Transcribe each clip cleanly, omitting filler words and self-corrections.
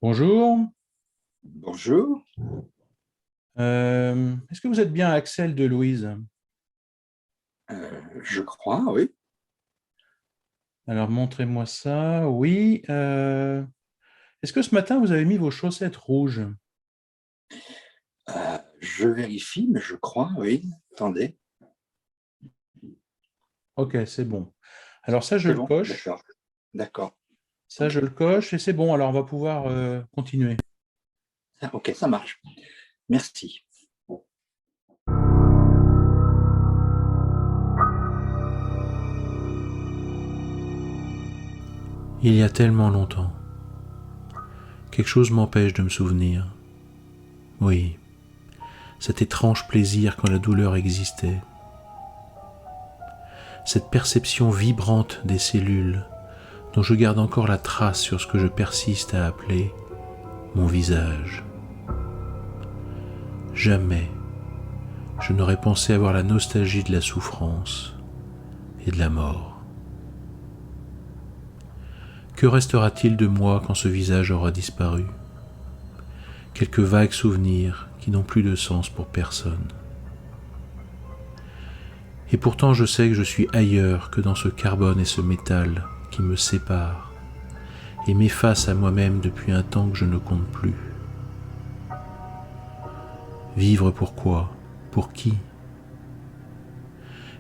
Bonjour. Bonjour. Est-ce que vous êtes bien Axel de Louise? Je crois, oui. Alors montrez-moi ça. Oui. Est-ce que ce matin vous avez mis vos chaussettes rouges? Je vérifie, mais je crois, oui. Attendez, Ok, c'est bon. Alors ça, je c'est le bon, coche. d'accord, d'accord. Ça, je le coche et c'est bon. Alors on va pouvoir continuer. Ok, ça marche. Merci. Il y a tellement longtemps. Quelque chose m'empêche de me souvenir. Oui, cet étrange plaisir quand la douleur existait. Cette perception vibrante des cellules dont je garde encore la trace sur ce que je persiste à appeler mon visage. Jamais je n'aurais pensé avoir la nostalgie de la souffrance et de la mort. Que restera-t-il de moi quand ce visage aura disparu? Quelques vagues souvenirs qui n'ont plus de sens pour personne. Et pourtant je sais que je suis ailleurs que dans ce carbone et ce métal qui me séparent et m'effacent à moi-même depuis un temps que je ne compte plus. Vivre pourquoi? Pour qui?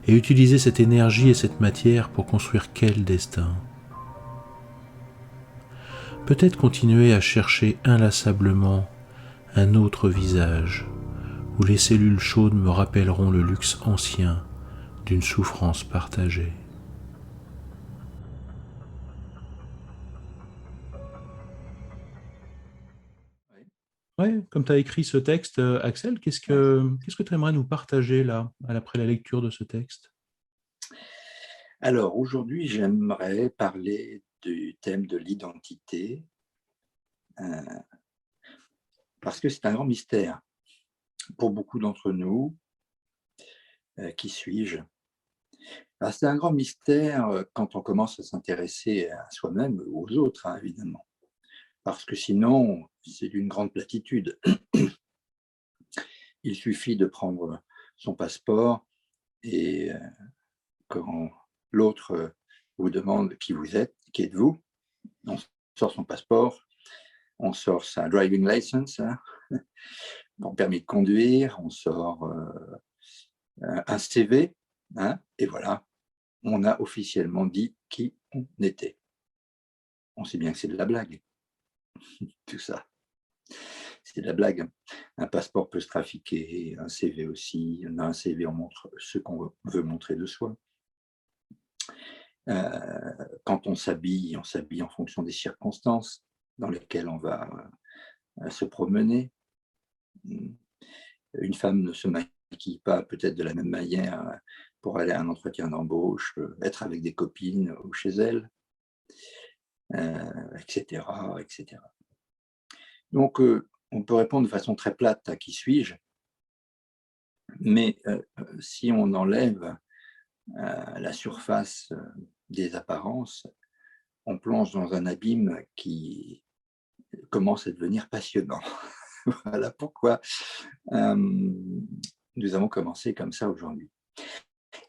Et utiliser cette énergie et cette matière pour construire quel destin? Peut-être continuer à chercher inlassablement un autre visage où les cellules chaudes me rappelleront le luxe ancien d'une souffrance partagée. Oui, Ouais, comme tu as écrit ce texte, Axel, oui. qu'est-ce que tu aimerais nous partager là, après la lecture de ce texte? Alors, aujourd'hui, j'aimerais parler du thème de l'identité, euh, parce que c'est un grand mystère pour beaucoup d'entre nous. Qui suis-je? Alors, c'est un grand mystère quand on commence à s'intéresser à soi-même ou aux autres, hein, évidemment, parce que sinon, c'est d'une grande platitude. Il suffit de prendre son passeport et quand l'autre vous demande qui vous êtes, qui êtes-vous, on sort son passeport, on sort sa driving license, hein, son permis de conduire, on sort un CV, hein, et voilà, on a officiellement dit qui on était. On sait bien que c'est de la blague, tout ça. C'est de la blague. Un passeport peut se trafiquer, un CV aussi. Dans un CV, on montre ce qu'on veut montrer de soi. Quand on s'habille en fonction des circonstances dans lesquelles on va se promener. Une femme ne se maquille pas peut-être de la même manière pour aller à un entretien d'embauche, être avec des copines ou chez elle, etc., etc. Donc, on peut répondre de façon très plate à qui suis-je, mais si on enlève la surface des apparences, on plonge dans un abîme qui commence à devenir passionnant. Voilà pourquoi nous avons commencé comme ça aujourd'hui.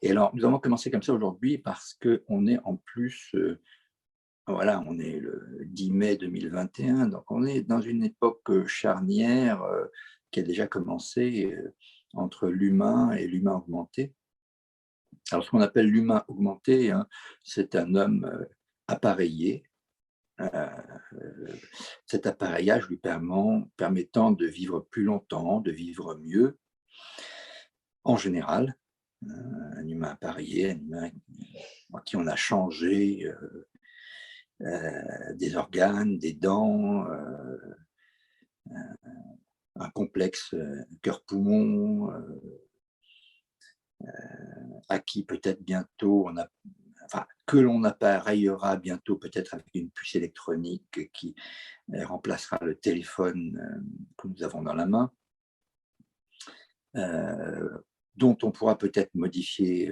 Et alors, nous avons commencé comme ça aujourd'hui parce qu'on est en plus, voilà, on est le 10 mai 2021, donc on est dans une époque charnière qui a déjà commencé entre l'humain et l'humain augmenté. Alors, ce qu'on appelle l'humain augmenté, hein, c'est un homme appareillé. Euh, Cet appareillage lui permettant de vivre plus longtemps, de vivre mieux, en général. Un humain appareillé, un humain à qui on a changé des organes, des dents, un complexe cœur-poumon, à qui peut-être bientôt enfin, que l'on appareillera bientôt peut-être avec une puce électronique qui remplacera le téléphone que nous avons dans la main, dont on pourra peut-être modifier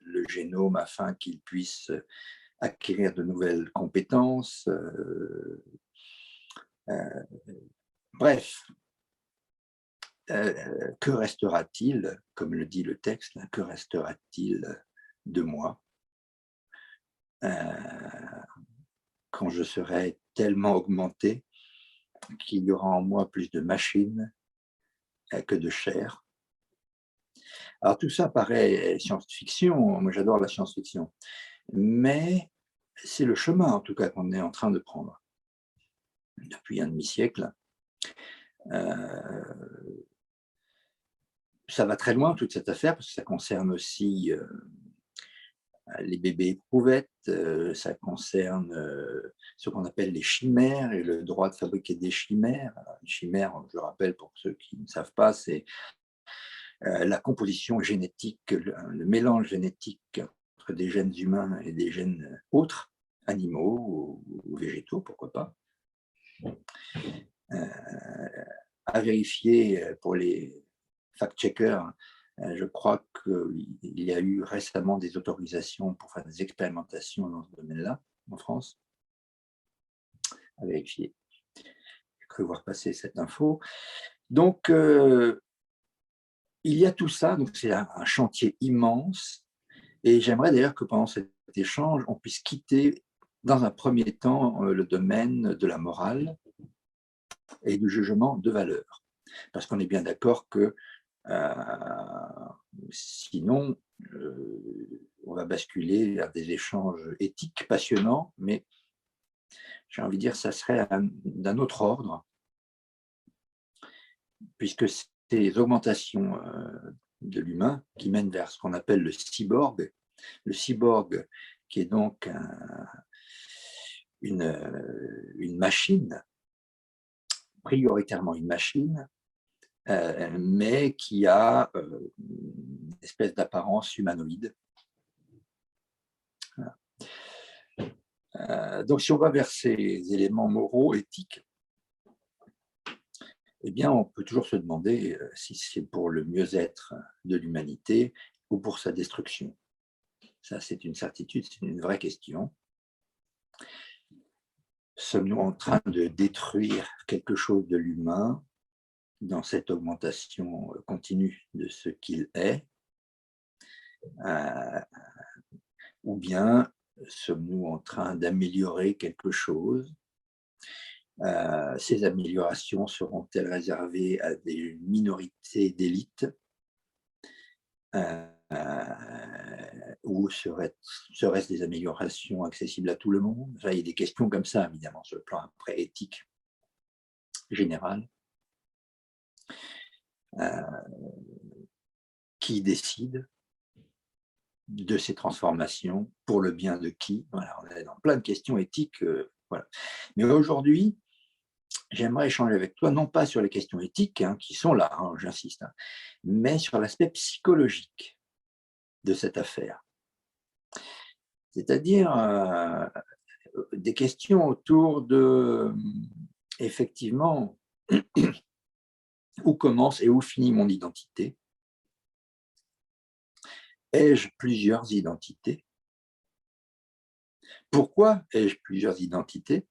le génome afin qu'il puisse acquérir de nouvelles compétences, Bref, que restera-t-il, comme le dit le texte, que restera-t-il de moi quand je serai tellement augmenté qu'il y aura en moi plus de machine que de chair. Alors tout ça paraît science-fiction, moi j'adore la science-fiction, mais c'est le chemin en tout cas qu'on est en train de prendre depuis un demi-siècle. Ça va très loin toute cette affaire parce que ça concerne aussi les bébés éprouvettes, ça concerne ce qu'on appelle les chimères et le droit de fabriquer des chimères. Une chimère, je rappelle pour ceux qui ne savent pas, c'est la composition génétique, le mélange génétique entre des gènes humains et des gènes autres, animaux ou végétaux, pourquoi pas. À vérifier pour les fact-checkers, je crois qu'il y a eu récemment des autorisations pour faire des expérimentations dans ce domaine-là, en France. À vérifier. J'ai cru voir passer cette info. Donc, il y a tout ça, donc c'est un chantier immense. Et j'aimerais d'ailleurs que pendant cet échange, on puisse quitter, dans un premier temps, le domaine de la morale et du jugement de valeur. Parce qu'on est bien d'accord que sinon, on va basculer vers des échanges éthiques passionnants, mais j'ai envie de dire que ça serait d'un autre ordre, puisque ces augmentations de l'humain qui mènent vers ce qu'on appelle le cyborg qui est donc une machine, prioritairement une machine, mais qui a une espèce d'apparence humanoïde. Donc, si on va vers ces éléments moraux, éthiques, eh bien, on peut toujours se demander si c'est pour le mieux-être de l'humanité ou pour sa destruction. Ça, c'est une certitude, c'est une vraie question. Sommes-nous en train de détruire quelque chose de l'humain dans cette augmentation continue de ce qu'il est, ou bien sommes-nous en train d'améliorer quelque chose? Ces améliorations seront-elles réservées à des minorités d'élite ou seraient-ce des améliorations accessibles à tout le monde? Enfin, il y a des questions comme ça, évidemment, sur le plan après éthique général. Qui décide de ces transformations, pour le bien de qui? Voilà, on est dans plein de questions éthiques. Voilà. Mais aujourd'hui, j'aimerais échanger avec toi, non pas sur les questions éthiques, qui sont là, j'insiste, mais sur l'aspect psychologique de cette affaire. C'est-à-dire des questions autour de, effectivement, où commence et où finit mon identité? Ai-je plusieurs identités? Pourquoi ai-je plusieurs identités?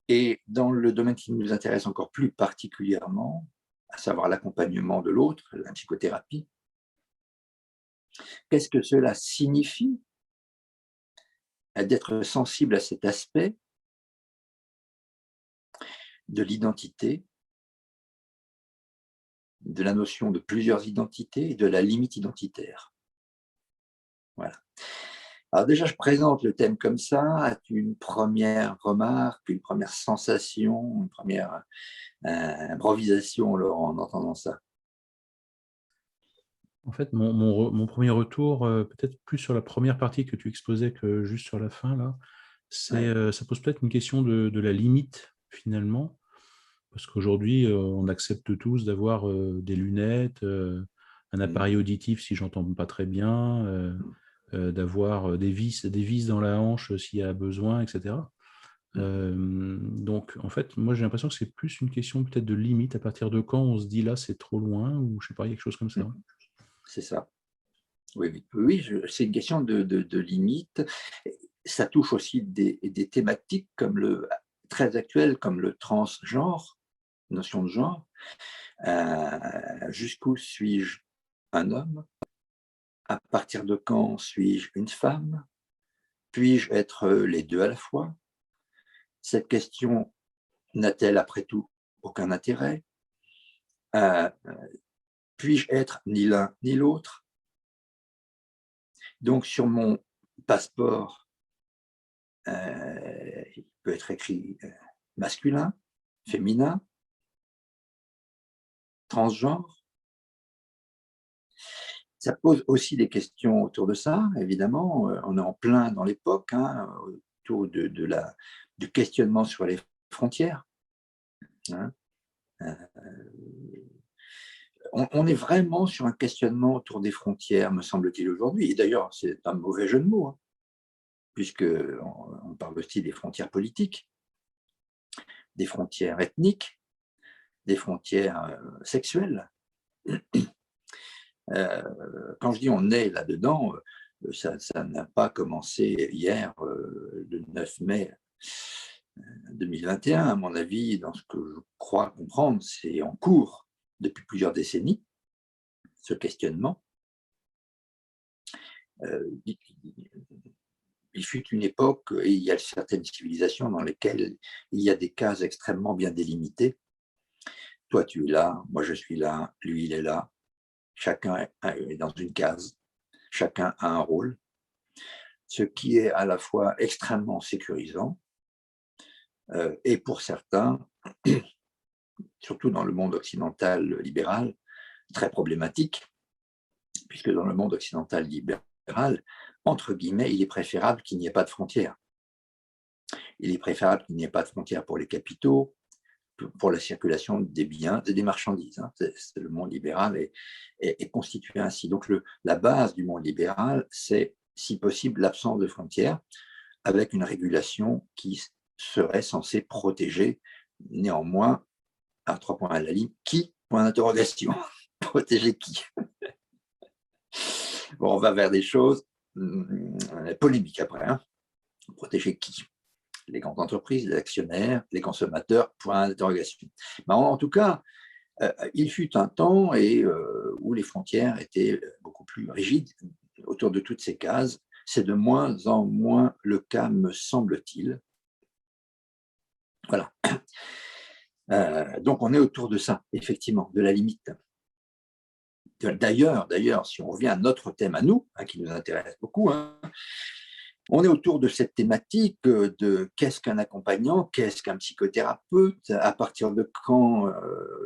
Et dans le domaine qui nous intéresse encore plus particulièrement, à savoir l'accompagnement de l'autre, la psychothérapie, qu'est-ce que cela signifie d'être sensible à cet aspect de l'identité, de la notion de plusieurs identités et de la limite identitaire? Voilà. Alors déjà, je présente le thème comme ça. As-tu une première remarque, une première sensation, une première improvisation, Laurent, en entendant ça? En fait, mon premier retour, peut-être plus sur la première partie que tu exposais que juste sur la fin, là, c'est ça pose peut-être une question de la limite, finalement, parce qu'aujourd'hui, on accepte tous d'avoir des lunettes, un appareil auditif si j'entends pas très bien, d'avoir des vis dans la hanche s'il y a besoin, etc. Donc, en fait, moi, j'ai l'impression que c'est plus une question peut-être de limite. À partir de quand on se dit là, c'est trop loin, ou je sais pas, quelque chose comme ça. C'est ça. Oui, c'est une question de limite. ça touche aussi des thématiques très actuelles comme le transgenre, notion de genre. Jusqu'où suis-je un homme? À partir de quand suis-je une femme? Puis-je être les deux à la fois? Cette question n'a-t-elle après tout aucun intérêt? Puis-je être ni l'un ni l'autre? Donc sur mon passeport, il peut être écrit masculin, féminin, transgenre. Ça pose aussi des questions autour de ça, évidemment. On est en plein dans l'époque, hein, autour du questionnement sur les frontières. Hein. On est vraiment sur un questionnement autour des frontières, me semble-t-il, aujourd'hui. Et d'ailleurs, c'est un mauvais jeu de mots, hein, puisqu'on parle aussi des frontières politiques, des frontières ethniques, des frontières sexuelles. Quand je dis on est là-dedans, ça n'a pas commencé hier, le 9 mai 2021, à mon avis, dans ce que je crois comprendre, c'est en cours depuis plusieurs décennies, ce questionnement. Il fut une époque, et il y a certaines civilisations dans lesquelles il y a des cases extrêmement bien délimitées. Toi, tu es là, moi je suis là, lui, il est là. Chacun est dans une case, chacun a un rôle, ce qui est à la fois extrêmement sécurisant et pour certains, surtout dans le monde occidental libéral, très problématique, puisque dans le monde occidental libéral, entre guillemets, il est préférable qu'il n'y ait pas de frontières. Il est préférable qu'il n'y ait pas de frontières pour les capitaux, pour la circulation des biens et des marchandises. Hein. Le monde libéral est constitué ainsi. Donc la base du monde libéral, c'est, si possible, l'absence de frontières, avec une régulation qui serait censée protéger, néanmoins, à 3 points à la ligne, qui? Point d'interrogation. Protéger qui? Bon, on va vers des choses polémiques après. Hein. Protéger qui? Les grandes entreprises, les actionnaires, les consommateurs, point d'interrogation. En tout cas, il fut un temps où les frontières étaient beaucoup plus rigides autour de toutes ces cases. C'est de moins en moins le cas, me semble-t-il. Voilà. Donc, on est autour de ça, effectivement, de la limite. D'ailleurs, si on revient à notre thème à nous, hein, qui nous intéresse beaucoup, hein, on est autour de cette thématique de qu'est-ce qu'un accompagnant, qu'est-ce qu'un psychothérapeute, à partir de quand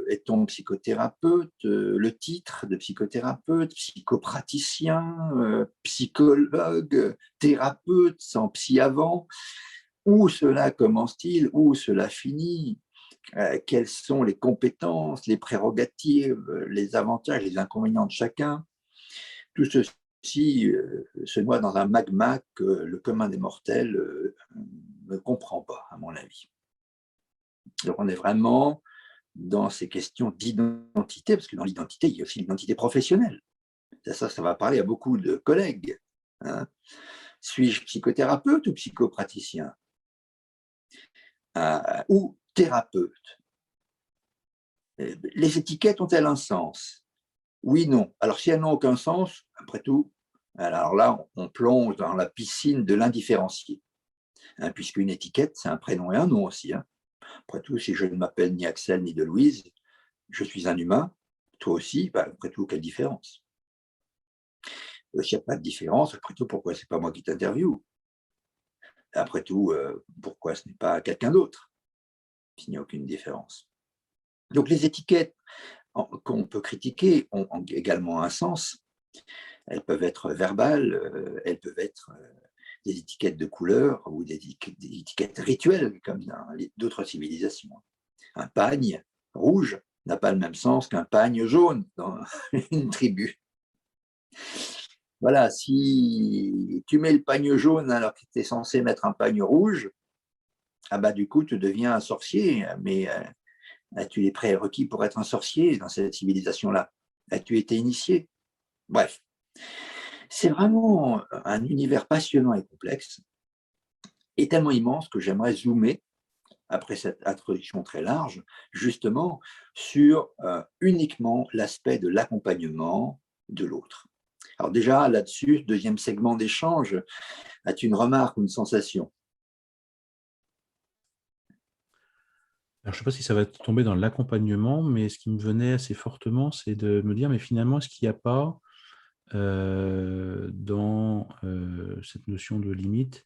est-on psychothérapeute, le titre de psychothérapeute, psychopraticien, psychologue, thérapeute, sans psy avant, où cela commence-t-il, où cela finit, quelles sont les compétences, les prérogatives, les avantages, les inconvénients de chacun. Tout ceci se noie dans un magma que le commun des mortels ne comprend pas, à mon avis. Donc on est vraiment dans ces questions d'identité, parce que dans l'identité, il y a aussi l'identité professionnelle. Ça va parler à beaucoup de collègues. Hein. Suis-je psychothérapeute ou psychopraticien ou thérapeute? Les étiquettes ont-elles un sens? Oui, non. Alors, si elles n'ont aucun sens, après tout, alors là, on plonge dans la piscine de l'indifférencié. Hein, puisqu'une étiquette, c'est un prénom et un nom aussi. Hein. Après tout, si je ne m'appelle ni Axel ni de Louise, je suis un humain, toi aussi, après tout, quelle différence? S'il n'y a pas de différence, après tout, pourquoi ce n'est pas moi qui t'interviewe? Après tout, pourquoi ce n'est pas quelqu'un d'autre, s'il n'y a aucune différence? Donc, les étiquettes qu'on peut critiquer ont également un sens. Elles peuvent être verbales, elles peuvent être des étiquettes de couleur ou des étiquettes rituelles, comme dans d'autres civilisations. Un pagne rouge n'a pas le même sens qu'un pagne jaune dans une tribu. Voilà, si tu mets le pagne jaune alors que tu es censé mettre un pagne rouge, du coup, tu deviens un sorcier, mais as-tu les prérequis pour être un sorcier dans cette civilisation-là? As-tu été initié? Bref, c'est vraiment un univers passionnant et complexe est tellement immense que j'aimerais zoomer, après cette introduction très large, justement sur uniquement l'aspect de l'accompagnement de l'autre. Alors déjà, là-dessus, deuxième segment d'échange, as-tu une remarque ou une sensation? Alors, je ne sais pas si ça va tomber dans l'accompagnement, mais ce qui me venait assez fortement, c'est de me dire, mais finalement, est-ce qu'il n'y a pas dans cette notion de limite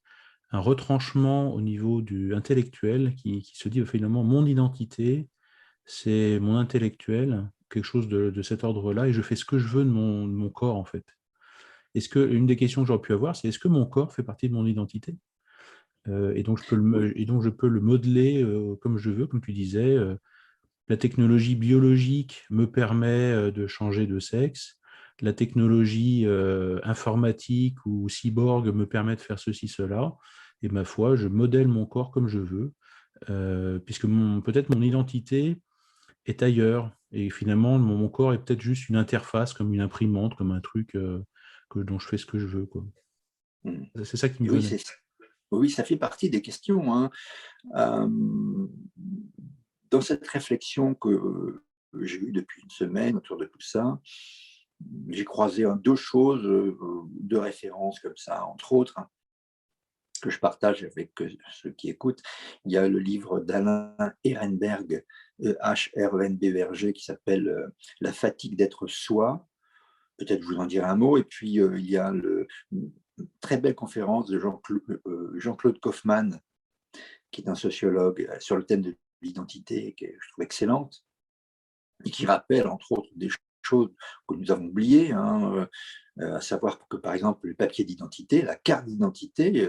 un retranchement au niveau du intellectuel qui se dit finalement mon identité, c'est mon intellectuel, quelque chose de cet ordre-là, et je fais ce que je veux de mon corps en fait. Est-ce que une des questions que j'aurais pu avoir, c'est est-ce que mon corps fait partie de mon identité? Et donc je peux le modeler comme je veux, comme tu disais. La technologie biologique me permet de changer de sexe. La technologie informatique ou cyborg me permet de faire ceci, cela. Et ma foi, je modèle mon corps comme je veux, puisque peut-être mon identité est ailleurs. Et finalement, mon corps est peut-être juste une interface, comme une imprimante, comme un truc dont je fais ce que je veux, quoi. Hmm. C'est ça qui me Oui, venait. oui, ça fait partie des questions, hein. Dans cette réflexion que j'ai eue depuis une semaine autour de tout ça, j'ai croisé deux choses, deux références comme ça, entre autres, hein, que je partage avec ceux qui écoutent. Il y a le livre d'Alain Ehrenberg, H-R-E-N-B-E-R-G, qui s'appelle La fatigue d'être soi. Peut-être je vous en dirai un mot. Et puis, il y a une très belle conférence de Jean-Claude Kaufmann, qui est un sociologue, sur le thème de l'identité, que je trouve excellente, et qui rappelle, entre autres, des choses que nous avons oubliées, hein, à savoir que, par exemple, le papier d'identité, la carte d'identité,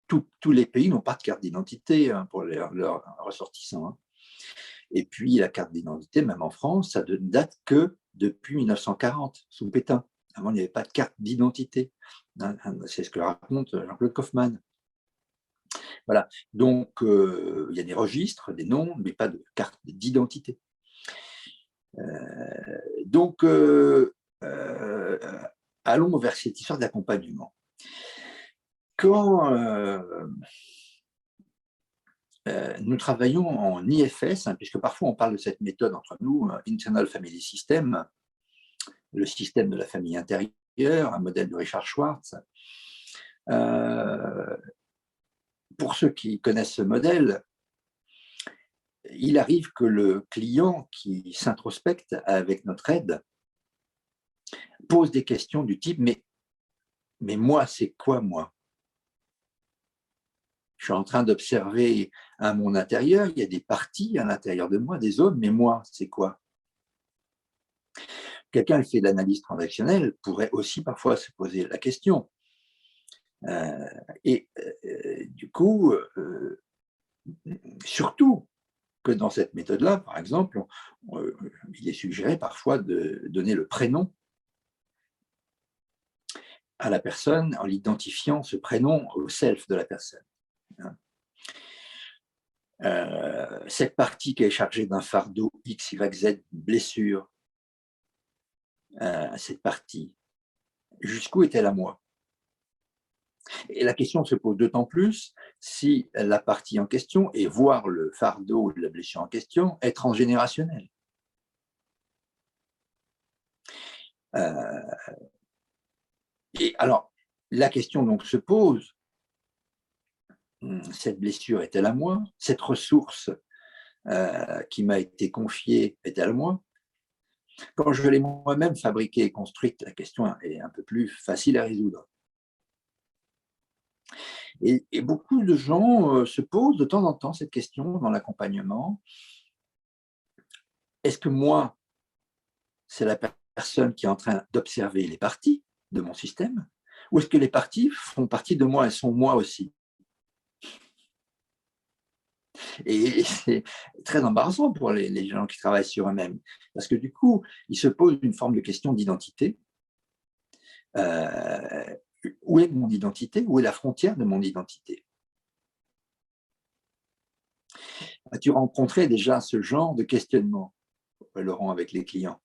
tous les pays n'ont pas de carte d'identité, hein, pour leurs ressortissants, hein. Et puis, la carte d'identité, même en France, ça ne date que depuis 1940, sous Pétain. Avant, il n'y avait pas de carte d'identité. C'est ce que raconte Jean-Claude Kaufmann. Voilà. Donc, il y a des registres, des noms, mais pas de carte d'identité. Donc, allons vers cette histoire d'accompagnement. Quand nous travaillons en IFS, hein, puisque parfois on parle de cette méthode entre nous, Internal Family System, le système de la famille intérieure, un modèle de Richard Schwartz. Pour ceux qui connaissent ce modèle, il arrive que le client qui s'introspecte avec notre aide pose des questions du type mais moi, c'est quoi moi? Je suis en train d'observer à mon intérieur, il y a des parties à l'intérieur de moi, des zones, mais moi, c'est quoi? Quelqu'un qui fait de l'analyse transactionnelle pourrait aussi parfois se poser la question. Du coup, surtout que dans cette méthode-là, par exemple, il est suggéré parfois de donner le prénom à la personne en l'identifiant ce prénom au self de la personne. Cette partie qui est chargée d'un fardeau X, Y, Z, blessure, cette partie, jusqu'où est-elle à moi? Et la question se pose d'autant plus si la partie en question, et voir le fardeau de la blessure en question, est transgénérationnelle. Et alors, la question donc se pose, cette blessure est-elle à moi? Cette ressource qui m'a été confiée est-elle à moi? Quand je l'ai moi-même fabriquée et construite, la question est un peu plus facile à résoudre. Et beaucoup de gens se posent de temps en temps cette question dans l'accompagnement. Est-ce que moi, c'est la personne qui est en train d'observer les parties de mon système? Ou est-ce que les parties font partie de moi et sont moi aussi? Et c'est très embarrassant pour les gens qui travaillent sur eux-mêmes. Parce que du coup, ils se posent une forme de question d'identité. Où est mon identité? Où est la frontière de mon identité? As-tu rencontré déjà ce genre de questionnement, Laurent, avec les clients?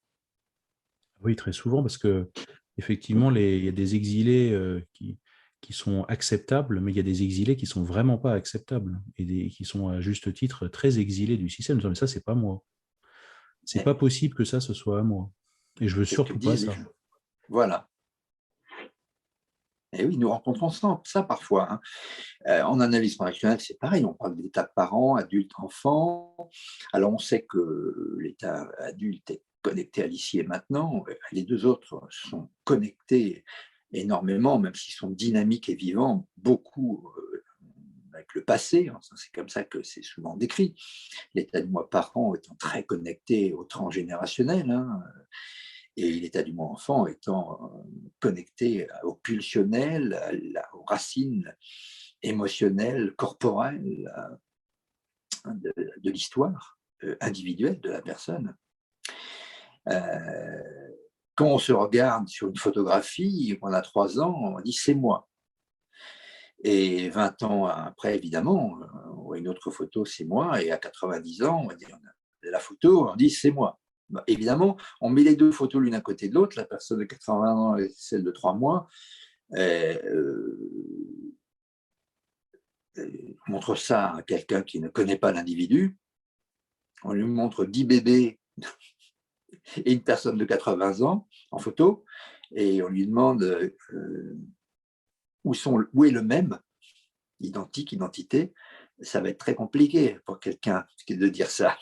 Oui, très souvent, parce que effectivement, il y a des exilés qui sont acceptables, mais il y a des exilés qui ne sont vraiment pas acceptables et qui sont à juste titre très exilés du système. Mais ça, c'est pas moi. C'est pas possible que ça, ce soit à moi. Et je veux C'est ce que surtout pas disent les ça. gens. Voilà. Et oui, nous rencontrons ça parfois. Hein. En analyse transactionnelle, c'est pareil, on parle d'état parent, adulte, enfant. Alors on sait que l'état adulte est connecté à l'ici et maintenant. Les deux autres sont connectés énormément, même s'ils sont dynamiques et vivants, beaucoup avec le passé. C'est comme ça que c'est souvent décrit. L'état du moi parent étant très connecté au transgénérationnel. Hein, et l'état du moi enfant étant connecté au pulsionnel, aux racines émotionnelles, corporelles de l'histoire individuelle de la personne. Quand on se regarde sur une photographie, on a 3 ans, on dit c'est moi. Et 20 ans après, évidemment, on voit une autre photo, c'est moi, et à 90 ans, on va dire la photo, on dit c'est moi. Bah, évidemment, on met les deux photos l'une à côté de l'autre, la personne de 80 ans et celle de 3 mois. On montre ça à quelqu'un qui ne connaît pas l'individu. On lui montre 10 bébés et une personne de 80 ans en photo, et on lui demande où est le même, identique, identité. Ça va être très compliqué pour quelqu'un de dire ça.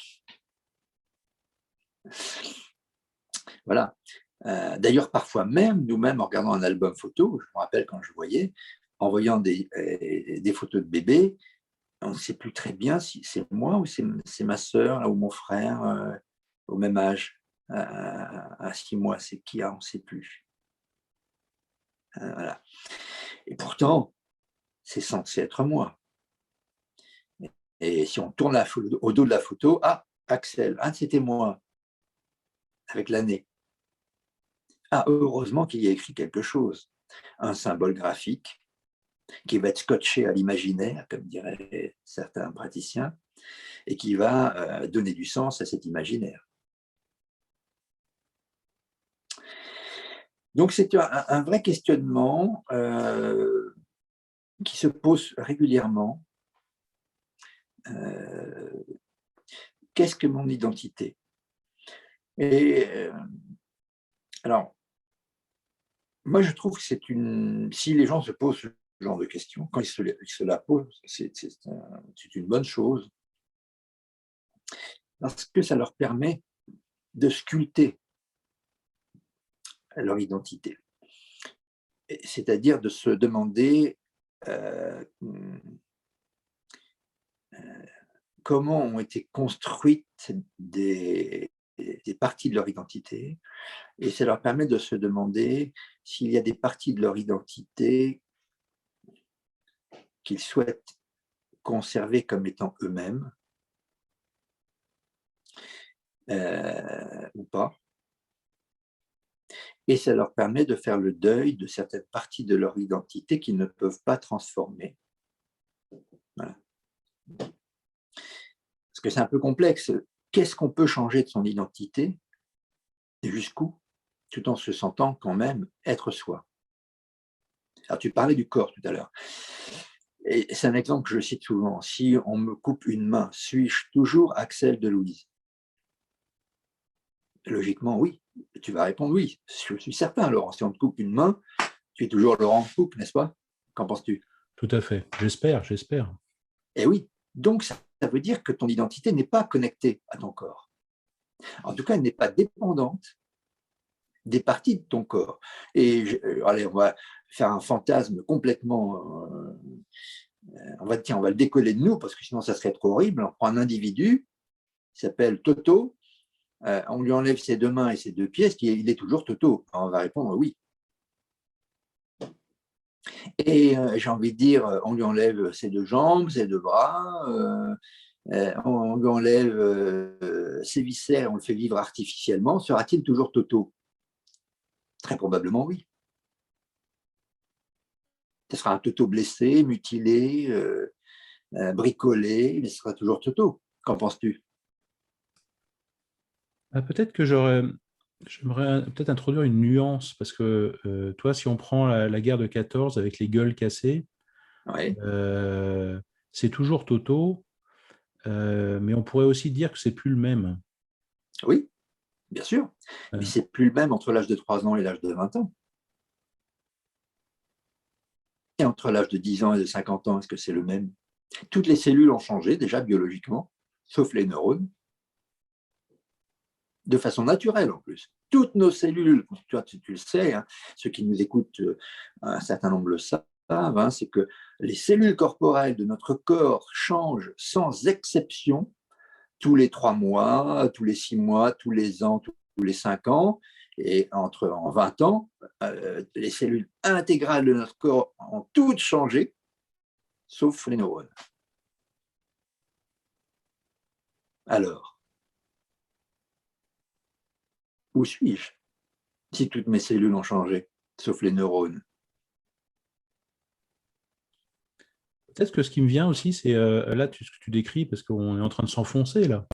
Voilà. D'ailleurs, parfois même, nous-mêmes, en regardant un album photo, je me rappelle quand je voyais, en voyant des photos de bébés, on ne sait plus très bien si c'est moi ou c'est ma sœur ou mon frère au même âge, à 6 mois. C'est qui, on ne sait plus. Voilà. Et pourtant, c'est censé être moi. Et si on tourne au dos de la photo, Axel, c'était moi, avec l'année. Heureusement qu'il y a écrit quelque chose, un symbole graphique qui va être scotché à l'imaginaire, comme diraient certains praticiens, et qui va donner du sens à cet imaginaire. Donc c'est un vrai questionnement qui se pose régulièrement. Qu'est-ce que mon identité? Et alors, moi je trouve que si les gens se posent ce genre de questions, quand ils se la posent, c'est une bonne chose, parce que ça leur permet de sculpter leur identité. C'est-à-dire de se demander comment ont été construites des parties de leur identité, et ça leur permet de se demander s'il y a des parties de leur identité qu'ils souhaitent conserver comme étant eux-mêmes ou pas. Et ça leur permet de faire le deuil de certaines parties de leur identité qu'ils ne peuvent pas transformer. Voilà. Parce que c'est un peu complexe. Qu'est-ce qu'on peut changer de son identité et jusqu'où, tout en se sentant quand même être soi? Alors, tu parlais du corps tout à l'heure. Et c'est un exemple que je cite souvent. Si on me coupe une main, suis-je toujours Axel de Louise? Logiquement, oui. Tu vas répondre oui. Je suis certain, Laurent. Si on te coupe une main, tu es toujours Laurent Coupe, n'est-ce pas? Qu'en penses-tu? Tout à fait. J'espère. Eh oui. Donc, ça veut dire que ton identité n'est pas connectée à ton corps. En tout cas, elle n'est pas dépendante des parties de ton corps. Et allez, on va faire un fantasme complètement... on va le décoller de nous, parce que sinon, ça serait trop horrible. On prend un individu, qui s'appelle Toto, on lui enlève ses 2 mains et ses 2 pieds, il est toujours Toto. Alors, on va répondre oui. Et j'ai envie de dire, on lui enlève ses 2 jambes, ses 2 bras, on lui enlève ses viscères, on le fait vivre artificiellement, sera-t-il toujours Toto? Très probablement oui. Ce sera un Toto blessé, mutilé, bricolé, mais ce sera toujours Toto. Qu'en penses-tu? Peut-être que j'aurais J'aimerais peut-être introduire une nuance, parce que toi, si on prend la guerre de 14 avec les gueules cassées, Oui, euh, c'est toujours Toto, mais on pourrait aussi dire que c'est plus le même. oui, bien sûr. Mais Euh, c'est plus le même entre l'âge de 3 ans et l'âge de 20 ans. Et entre l'âge de 10 ans et de 50 ans, est-ce que c'est le même? Toutes les cellules ont changé déjà biologiquement, sauf les neurones, de façon naturelle en plus. Toutes nos cellules, toi tu le sais, hein, ceux qui nous écoutent, un certain nombre le savent, hein, c'est que les cellules corporelles de notre corps changent sans exception tous les 3 mois, tous les 6 mois, tous les ans, tous les 5 ans. Et en 20 ans, les cellules intégrales de notre corps ont toutes changé, sauf les neurones. Alors, où suis-je si toutes mes cellules ont changé, sauf les neurones? Peut-être que ce qui me vient aussi, c'est là, ce que tu décris, parce qu'on est en train de s'enfoncer là.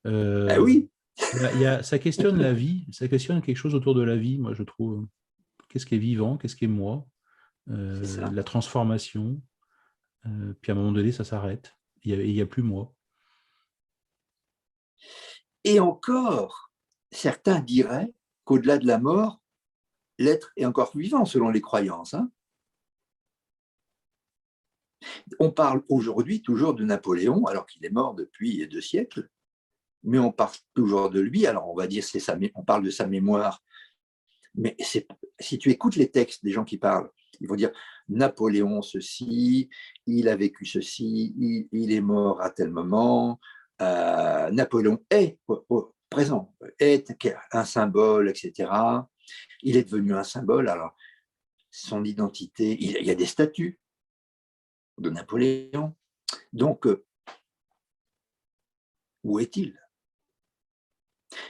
Ah Euh, oui, ça questionne la vie, ça questionne quelque chose autour de la vie, moi je trouve. Qu'est-ce qui est vivant, qu'est-ce qui est moi, c'est ça. la transformation, puis à un moment donné, ça s'arrête. Il y a plus moi. Et encore, certains diraient qu'au-delà de la mort, l'être est encore vivant selon les croyances, hein. On parle aujourd'hui toujours de Napoléon, alors qu'il est mort depuis 2 siècles, mais on parle toujours de lui. Alors on va dire on parle de sa mémoire, mais si tu écoutes les textes des gens qui parlent, ils vont dire Napoléon ceci, il a vécu ceci, il est mort à tel moment. Napoléon est au présent, est un symbole, etc. Il est devenu un symbole. Alors son identité, il y a des statues de Napoléon. Donc où est-il?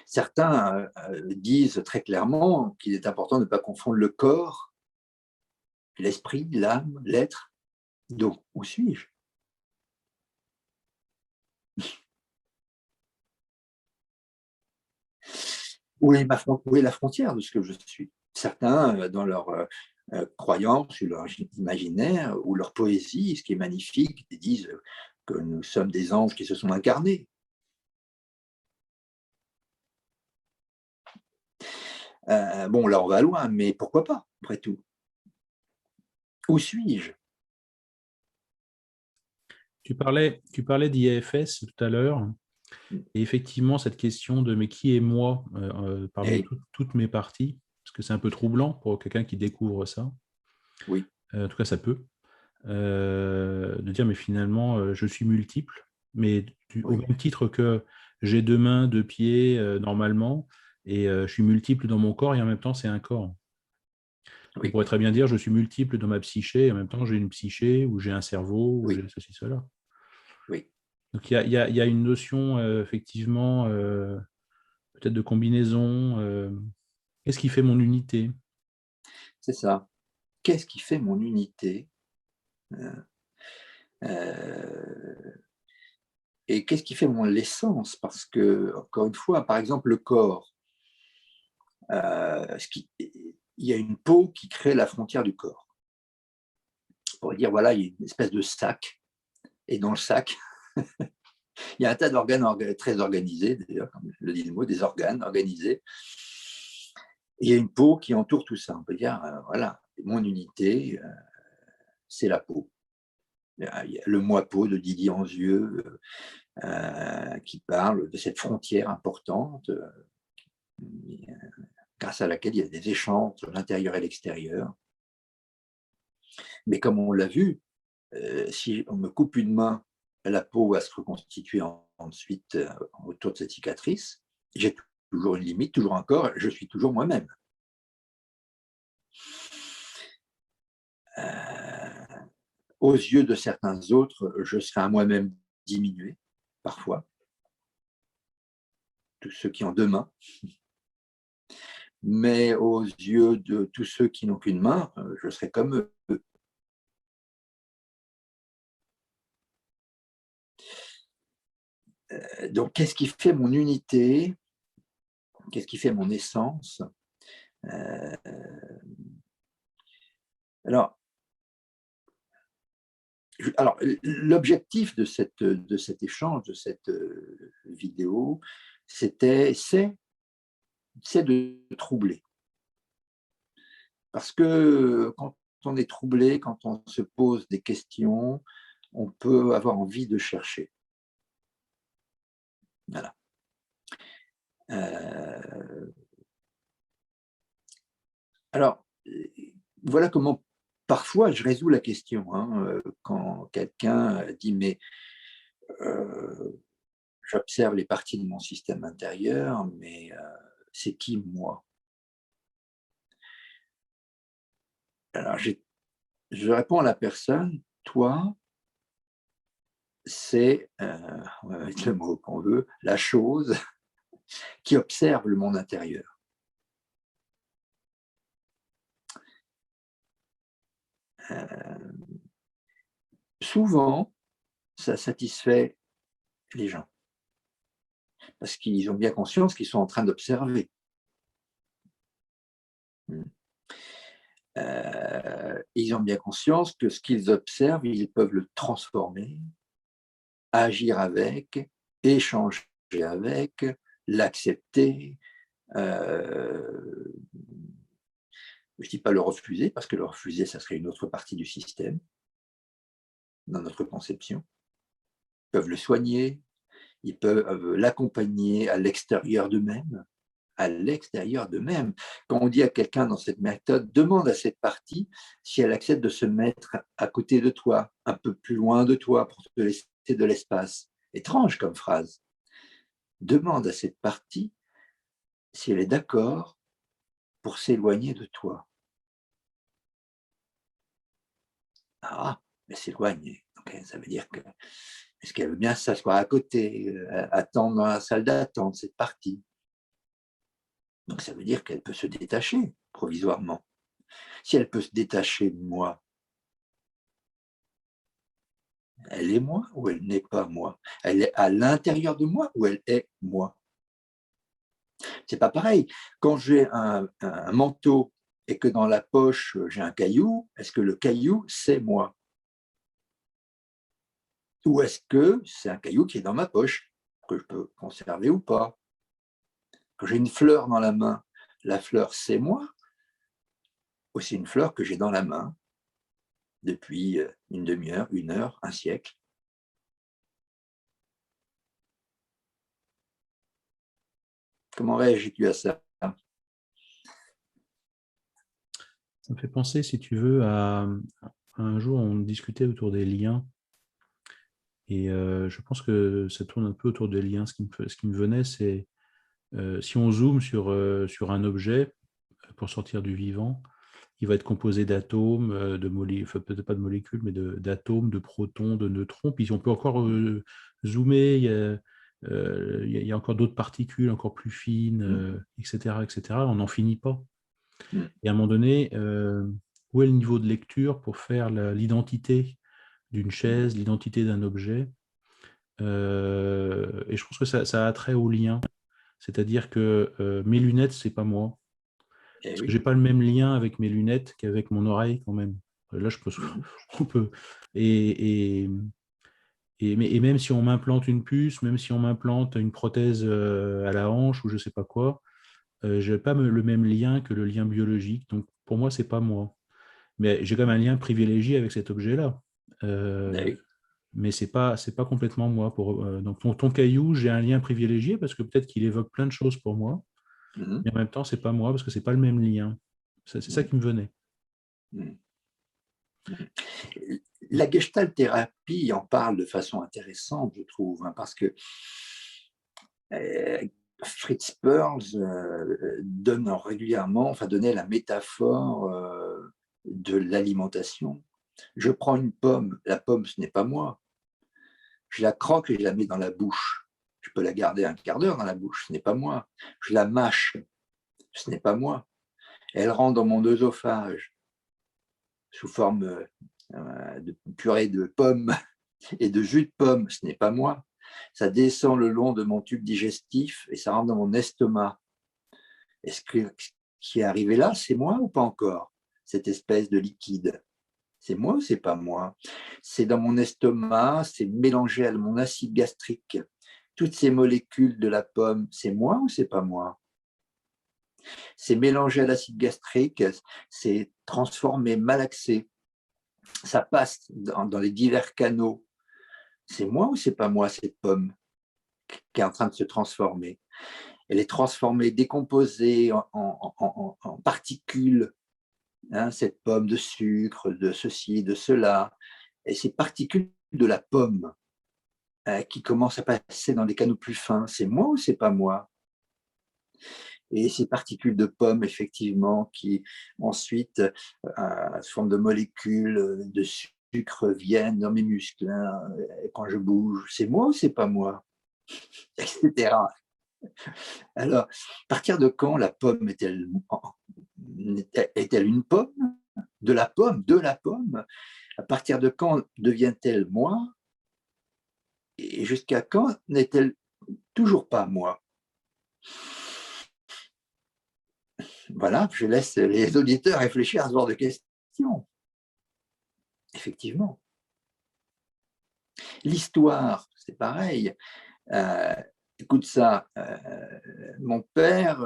Certains disent très clairement qu'il est important de ne pas confondre le corps, l'esprit, l'âme, l'être. Donc, où suis-je? Où est la frontière de ce que je suis? Certains, dans leur croyance, ou leur imaginaire, ou leur poésie, ce qui est magnifique, ils disent que nous sommes des anges qui se sont incarnés. Bon, là, on va loin, mais pourquoi pas, après tout? Où suis-je? Tu parlais d'IAFS tout à l'heure, et effectivement, cette question de mais qui est moi parmi Eh, toutes mes parties, parce que c'est un peu troublant pour quelqu'un qui découvre ça, oui, en tout cas ça peut, de dire mais finalement je suis multiple, mais au oui, même titre que j'ai 2 mains, 2 pieds normalement, et je suis multiple dans mon corps et en même temps c'est un corps. On oui, pourrait très bien dire je suis multiple dans ma psyché et en même temps j'ai une psyché ou j'ai un cerveau ou oui, j'ai ceci, cela. oui. Donc il y a une notion effectivement peut-être de combinaison. Qu'est-ce qui fait mon unité? C'est ça. Qu'est-ce qui fait mon unité? Euh, et qu'est-ce qui fait mon essence? Parce que, encore une fois, par exemple, le corps, il y a une peau qui crée la frontière du corps. On pourrait dire, voilà, il y a une espèce de sac, et dans le sac, il y a un tas d'organes très organisés, d'ailleurs, comme le dit le mot, des organes organisés. Et il y a une peau qui entoure tout ça. On peut dire, voilà, mon unité, c'est la peau. Il y a le moi peau de Didier Anzieux, qui parle de cette frontière importante, grâce à laquelle il y a des échanges entre l'intérieur et l'extérieur. Mais comme on l'a vu, si on me coupe une main, la peau va se reconstituer ensuite autour de cette cicatrice. J'ai toujours une limite, toujours un corps, je suis toujours moi-même. Euh, Aux yeux de certains autres, je serai un moi-même diminué, parfois, tous ceux qui ont 2 mains, mais aux yeux de tous ceux qui n'ont qu'une main, je serai comme eux. Donc, qu'est-ce qui fait mon unité? Qu'est-ce qui fait mon essence? Alors, l'objectif de cet échange, de cette vidéo, c'est de troubler. Parce que quand on est troublé, quand on se pose des questions, on peut avoir envie de chercher. Voilà. Alors, voilà comment parfois je résous la question. Quand quelqu'un dit « mais j'observe les parties de mon système intérieur, mais c'est qui moi ?» Alors, je réponds à la personne, toi, c'est, on va mettre le mot qu'on veut, la chose qui observe le monde intérieur. Souvent, ça satisfait les gens, parce qu'ils ont bien conscience qu'ils sont en train d'observer. Ils ont bien conscience que ce qu'ils observent, ils peuvent le transformer, agir avec, échanger avec, l'accepter. Je ne dis pas le refuser, parce que le refuser, ça serait une autre partie du système, dans notre conception. Ils peuvent le soigner, ils peuvent l'accompagner à l'extérieur d'eux-mêmes. À l'extérieur d'eux-mêmes. Quand on dit à quelqu'un dans cette méthode, demande à cette partie si elle accepte de se mettre à côté de toi, un peu plus loin de toi, pour te laisser de l'espace. Étrange comme phrase. Demande à cette partie si elle est d'accord pour s'éloigner de toi. Ah, elle s'éloigne. Okay, ça veut dire que est-ce qu'elle veut bien s'asseoir à côté, attendre dans la salle d'attente, cette partie. Donc ça veut dire qu'elle peut se détacher provisoirement. Si elle peut se détacher de moi, elle est moi ou elle n'est pas moi? Elle est à l'intérieur de moi ou elle est moi? C'est pas pareil. Quand j'ai un manteau et que dans la poche j'ai un caillou, est-ce que le caillou c'est moi? Ou est-ce que c'est un caillou qui est dans ma poche, que je peux conserver ou pas? Quand j'ai une fleur dans la main, la fleur c'est moi? Ou c'est une fleur que j'ai dans la main depuis une demi-heure, une heure, un siècle? Comment réagis-tu à ça? Ça me fait penser, si tu veux, à un jour, on discutait autour des liens. Et je pense que ça tourne un peu autour des liens. Ce qui me venait, c'est si on zoome sur un objet, pour sortir du vivant, il va être composé d'atomes, enfin, peut-être pas de molécules, mais d'atomes, de protons, de neutrons. Puis on peut encore zoomer, il y a encore d'autres particules encore plus fines, etc., etc. On n'en finit pas. Et à un moment donné, où est le niveau de lecture pour faire l'identité d'une chaise, l'identité d'un objet? Et je pense que ça a trait au lien. C'est-à-dire que mes lunettes, c'est pas moi. Parce que j'ai pas le même lien avec mes lunettes qu'avec mon oreille quand même. Là, je peux, on peut. Et même si on m'implante une puce, même si on m'implante une prothèse à la hanche ou je sais pas quoi, je n'ai pas le même lien que le lien biologique. Donc pour moi, c'est pas moi. Mais j'ai quand même un lien privilégié avec cet objet-là. Mais c'est pas complètement moi. Donc ton caillou, j'ai un lien privilégié parce que peut-être qu'il évoque plein de choses pour moi. Mais en même temps, c'est pas moi parce que c'est pas le même lien. C'est ça qui me venait. La Gestalt thérapie en parle de façon intéressante, je trouve, parce que Fritz Perls donnait la métaphore de l'alimentation. Je prends une pomme, la pomme, ce n'est pas moi. Je la croque et je la mets dans la bouche. Je peux la garder un quart d'heure dans la bouche, ce n'est pas moi. Je la mâche, ce n'est pas moi. Elle rentre dans mon œsophage sous forme de purée de pommes et de jus de pomme, ce n'est pas moi. Ça descend le long de mon tube digestif et ça rentre dans mon estomac. Est-ce que ce qui est arrivé là, c'est moi ou pas encore? Cette espèce de liquide, c'est moi ou c'est pas moi? C'est dans mon estomac, c'est mélangé à mon acide gastrique. Toutes ces molécules de la pomme, c'est moi ou c'est pas moi? C'est mélangé à l'acide gastrique, c'est transformé, malaxé. Ça passe dans les divers canaux. C'est moi ou c'est pas moi, cette pomme qui est en train de se transformer? Elle est transformée, décomposée en particules, hein, cette pomme de sucre, de ceci, de cela. Et ces particules de la pomme qui commencent à passer dans des canaux plus fins, c'est moi ou c'est pas moi? Et ces particules de pomme, effectivement, qui ensuite, sous forme de molécules de sucre, viennent dans mes muscles, hein, et quand je bouge, c'est moi ou c'est pas moi? Etc. Alors, à partir de quand la pomme est-elle une pomme? De la pomme? De la pomme? À partir de quand devient-elle moi? Et jusqu'à quand n'est-elle toujours pas moi? Voilà, je laisse les auditeurs réfléchir à ce genre de questions. Effectivement. L'histoire, c'est pareil. Écoute ça, mon père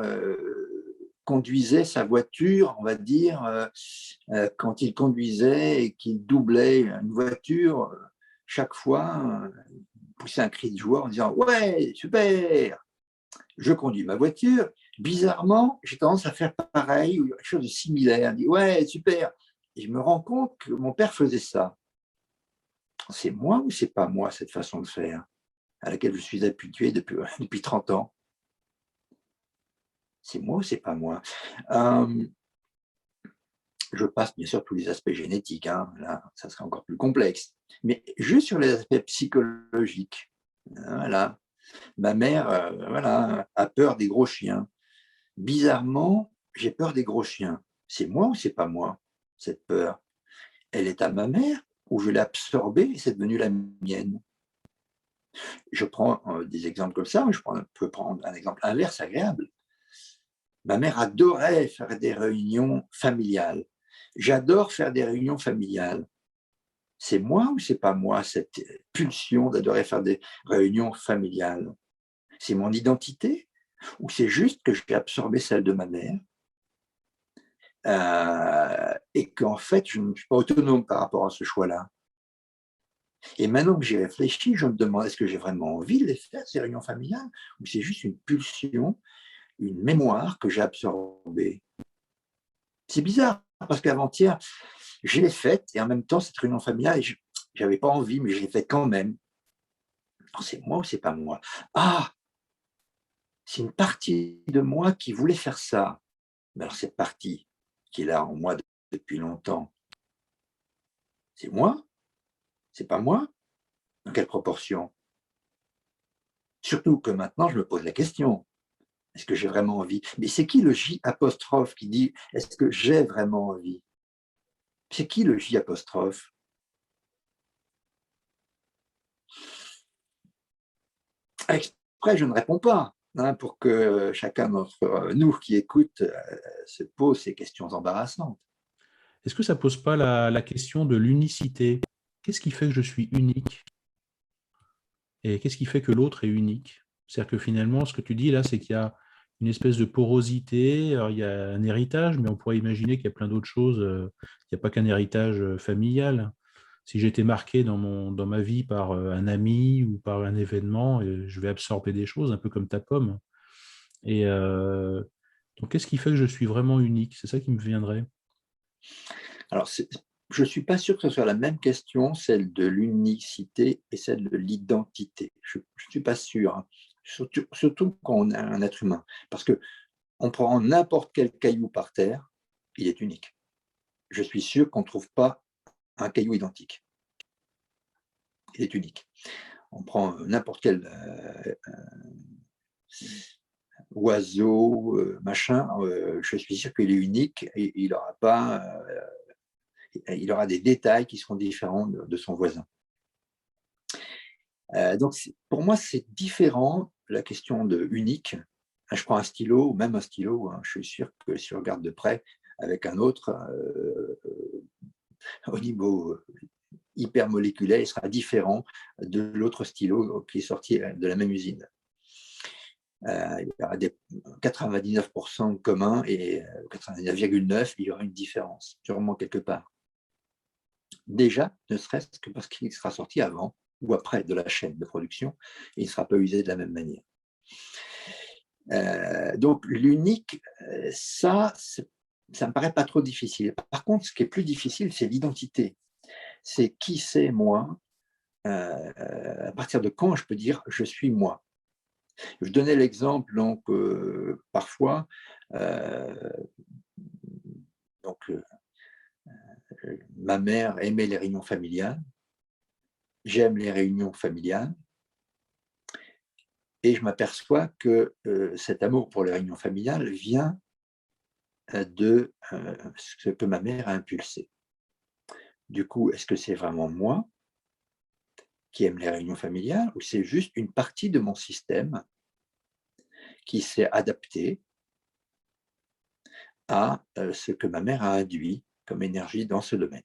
conduisait sa voiture, on va dire, quand il conduisait et qu'il doublait une voiture, chaque fois, il poussait un cri de joie en disant « Ouais, super !» Je conduis ma voiture. Bizarrement, j'ai tendance à faire pareil ou quelque chose de similaire. Je dis « Ouais, super !» Et je me rends compte que mon père faisait ça. C'est moi ou c'est pas moi, cette façon de faire à laquelle je suis habitué depuis 30 ans? C'est moi ou c'est pas moi? Je passe bien sûr tous les aspects génétiques, hein, là, ça serait encore plus complexe. Mais juste sur les aspects psychologiques, voilà. Ma mère voilà, a peur des gros chiens. Bizarrement, j'ai peur des gros chiens. C'est moi ou c'est pas moi, cette peur? Elle est à ma mère ou je l'ai absorbée et c'est devenu la mienne? Je prends des exemples comme ça, mais je peux prendre un exemple inverse agréable. Ma mère adorait faire des réunions familiales. J'adore faire des réunions familiales. C'est moi ou c'est pas moi, cette pulsion d'adorer faire des réunions familiales? C'est mon identité ou c'est juste que j'ai absorbé celle de ma mère et qu'en fait, je ne suis pas autonome par rapport à ce choix-là? Et maintenant que j'y réfléchis, je me demande, est-ce que j'ai vraiment envie de les faire, ces réunions familiales, ou c'est juste une pulsion, une mémoire que j'ai absorbée? C'est bizarre, parce qu'avant-hier, je l'ai faite, et en même temps, cette réunion familiale, je n'avais pas envie, mais je l'ai faite quand même. C'est moi ou c'est pas moi? Ah, c'est une partie de moi qui voulait faire ça. Mais alors cette partie qui est là en moi depuis longtemps, c'est moi? C'est pas moi? Dans quelle proportion? Surtout que maintenant, je me pose la question. Est-ce que j'ai vraiment envie? Mais c'est qui le J apostrophe qui dit « est-ce que j'ai vraiment envie ?» C'est qui le J apostrophe? Exprès, je ne réponds pas, hein, pour que chacun d'entre nous qui écoute se pose ces questions embarrassantes. Est-ce que ça ne pose pas la question de l'unicité? Qu'est-ce qui fait que je suis unique? Et qu'est-ce qui fait que l'autre est unique? C'est-à-dire que finalement, ce que tu dis là, c'est qu'il y a une espèce de porosité, alors il y a un héritage, mais on pourrait imaginer qu'il y a plein d'autres choses. Il n'y a pas qu'un héritage familial. Si j'ai été marqué dans ma vie par un ami ou par un événement, je vais absorber des choses, un peu comme ta pomme. Et donc, qu'est-ce qui fait que je suis vraiment unique? C'est ça qui me viendrait. Alors, je ne suis pas sûr que ce soit la même question, celle de l'unicité et celle de l'identité. Je ne suis pas sûr, hein. Surtout quand on est un être humain. Parce qu'on prend n'importe quel caillou par terre, il est unique. Je suis sûr qu'on ne trouve pas un caillou identique. Il est unique. On prend n'importe quel oiseau, machin, je suis sûr qu'il est unique et il aura des détails qui seront différents de son voisin. Donc, pour moi, c'est différent, la question de unique, Je prends un stylo, ou même un stylo, je suis sûr que si on regarde de près avec un autre, au niveau hypermoléculaire, il sera différent de l'autre stylo qui est sorti de la même usine. Il y aura 99% communs et 99,9%, il y aura une différence, sûrement quelque part. Déjà, ne serait-ce que parce qu'il sera sorti avant ou après de la chaîne de production, et il ne sera pas usé de la même manière. Donc, l'unique, ça me paraît pas trop difficile. Par contre, ce qui est plus difficile, c'est l'identité. C'est qui c'est moi, à partir de quand je peux dire je suis moi. Je donnais l'exemple, donc, parfois, ma mère aimait les réunions familiales, j'aime les réunions familiales, et je m'aperçois que cet amour pour les réunions familiales vient de ce que ma mère a impulsé. Du coup, est-ce que c'est vraiment moi qui aime les réunions familiales, ou c'est juste une partie de mon système qui s'est adaptée à ce que ma mère a induit comme énergie dans ce domaine?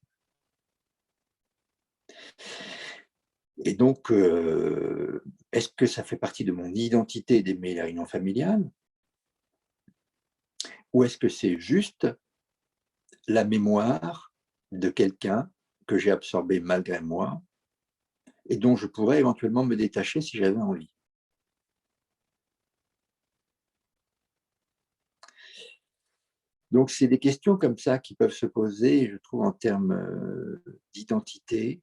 Et donc, est-ce que ça fait partie de mon identité d'aimer les réunions familiales, ou est-ce que c'est juste la mémoire de quelqu'un que j'ai absorbé malgré moi et dont je pourrais éventuellement me détacher si j'avais envie? Donc, c'est des questions comme ça qui peuvent se poser, je trouve, en termes d'identité.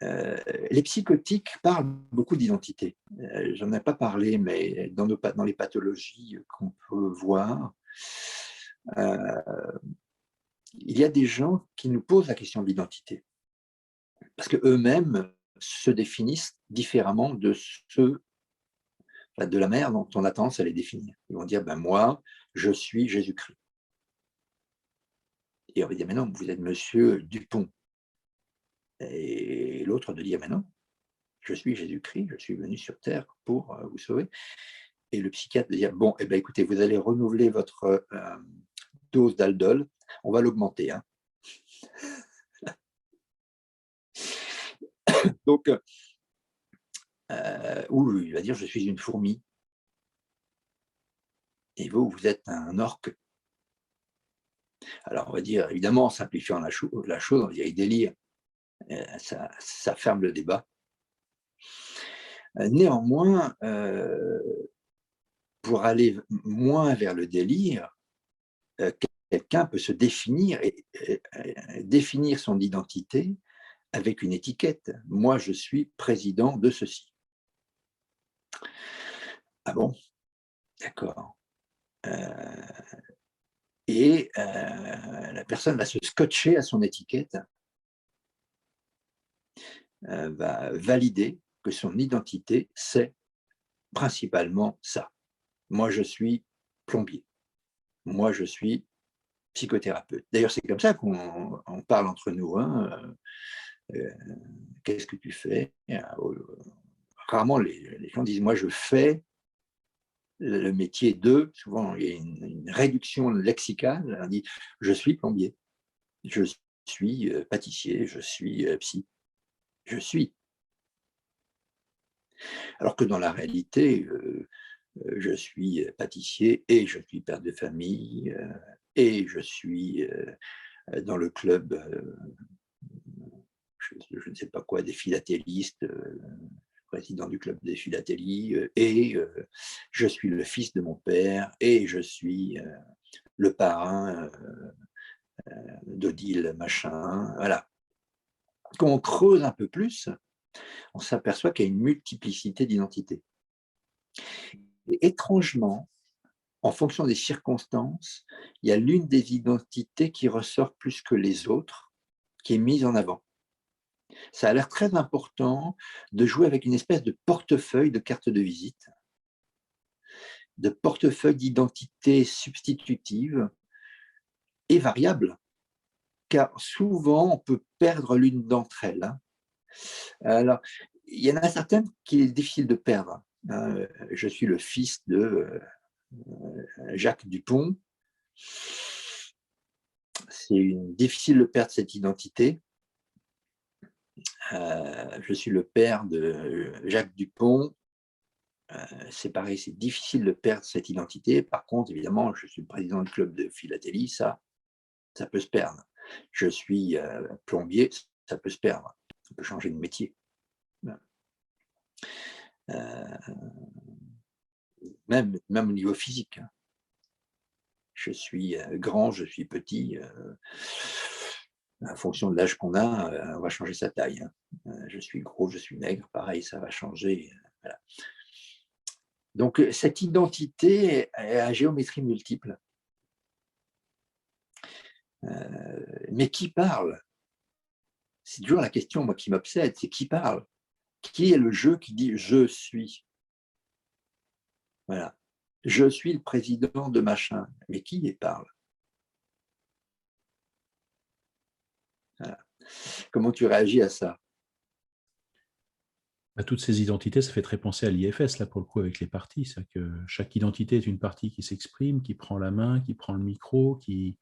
Les psychotiques parlent beaucoup d'identité. J'en ai pas parlé, mais dans les pathologies qu'on peut voir, il y a des gens qui nous posent la question de l'identité, parce qu'eux-mêmes se définissent différemment de la manière dont on a tendance à les définir. Ils vont dire, moi, je suis Jésus-Christ. Et on va dire, mais non, vous êtes monsieur Dupont. Et l'autre de dire, mais non, je suis Jésus-Christ, je suis venu sur terre pour vous sauver. Et le psychiatre de dire, bon, écoutez, vous allez renouveler votre dose d'aldol, on va l'augmenter. Donc, ou il va dire, je suis une fourmi. Et vous êtes un orque. Alors, on va dire, évidemment, en simplifiant la chose, on va dire, il délire. Ça ferme le débat. Néanmoins, pour aller moins vers le délire, quelqu'un peut se définir et définir son identité avec une étiquette. Moi, je suis président de ceci. Ah bon? D'accord. Et la personne va se scotcher à son étiquette, va valider que son identité, c'est principalement ça. Moi, je suis plombier. Moi, je suis psychothérapeute. D'ailleurs, c'est comme ça qu'on parle entre nous. Qu'est-ce que tu fais? Rarement, les gens disent, moi, je fais le métier de. Souvent, il y a une réduction lexicale. On dit, je suis plombier, je suis pâtissier, je suis psy. Je suis. Alors que dans la réalité, je suis pâtissier et je suis père de famille et je suis dans le club, je ne sais pas quoi, des philatélistes, président du club des philatélies, et je suis le fils de mon père et je suis le parrain d'Odile machin. Voilà. Quand on creuse un peu plus, on s'aperçoit qu'il y a une multiplicité d'identités. Et étrangement, en fonction des circonstances, il y a l'une des identités qui ressort plus que les autres, qui est mise en avant. Ça a l'air très important de jouer avec une espèce de portefeuille de cartes de visite, de portefeuille d'identité substitutive et variable, car souvent on peut perdre l'une d'entre elles. Alors, il y en a certaines qu'il est difficile de perdre. Je suis le fils de Jacques Dupont. C'est difficile de perdre cette identité. Je suis le père de Jacques Dupont. C'est pareil, c'est difficile de perdre cette identité. Par contre, évidemment, je suis le président du club de philatélie, ça peut se perdre. Je suis plombier, ça peut se perdre. On peut changer de métier. Même au niveau physique. Je suis grand, je suis petit. En fonction de l'âge qu'on a, on va changer sa taille. Je suis gros, je suis maigre, pareil, ça va changer. Voilà. Donc, cette identité est à géométrie multiple. Mais qui parle? C'est toujours la question, moi, qui m'obsède, c'est qui parle? Qui est le je qui dit « je suis » ? Voilà. Je suis le président de machin. Mais qui y parle? Voilà. Comment tu réagis à ça? Toutes ces identités, ça fait très penser à l'IFS, là, pour le coup, avec les partis. C'est que chaque identité est une partie qui s'exprime, qui prend la main, qui prend le micro, qui